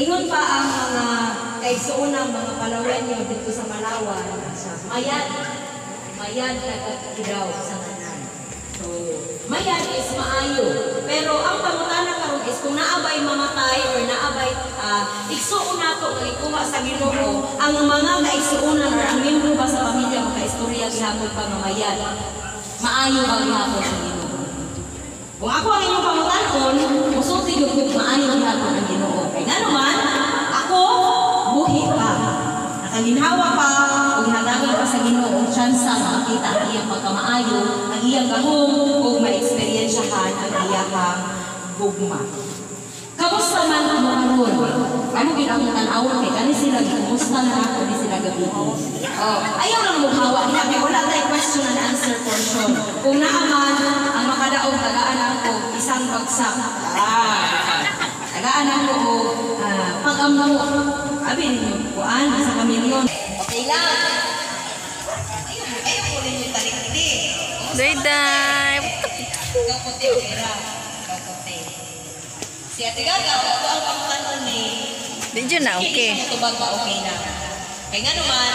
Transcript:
Ingon pa ang mga kaigsuunang mga Palawenyo dito sa Malawan, mayan nagkakiraw sa tanan. So, mayan is maayo. Pero ang pangutana karon is kung naabay mamatay or naabay igsuon nato nga ikuha sa Ginoo, ang mga kaigsuunan or ang membro ba sa pamilya makaistorya gihapon pa nga mayan. Maayo ba gihapon sa Ginoo? Kung ako ang inyong pangutanon, musulti yung maayo gihapon ang Ginoo. Kaya nga naman, ako buhi pa. Nakaginhawa pa, o ginagawa pa sa Ginoo, tsansa makakita ang iyang pagkamaayo, ang iyang gahong, o ma-experiensyahan ang iyang gugma. Kamusta man ang mga ron? Ano ginagawa awon kay kani sila kumusta na ako ni sila gabi. Ayaw lang mughawa niya kay wala tay question and answer portion. Kung naaman ang makadaog tagaan ako isang bagsak. Tagaan ako pag-ammo. Abi ninyo kuan sa kamilyon. Okay lang. Ayaw ko rin yung talikti. Day-day. Kapote pera. Kapote. Si Ate Gaga, ako ang pangutanon ni. Di dyan na, okay. Hindi siya matubag ba okay na. Kaya nga naman,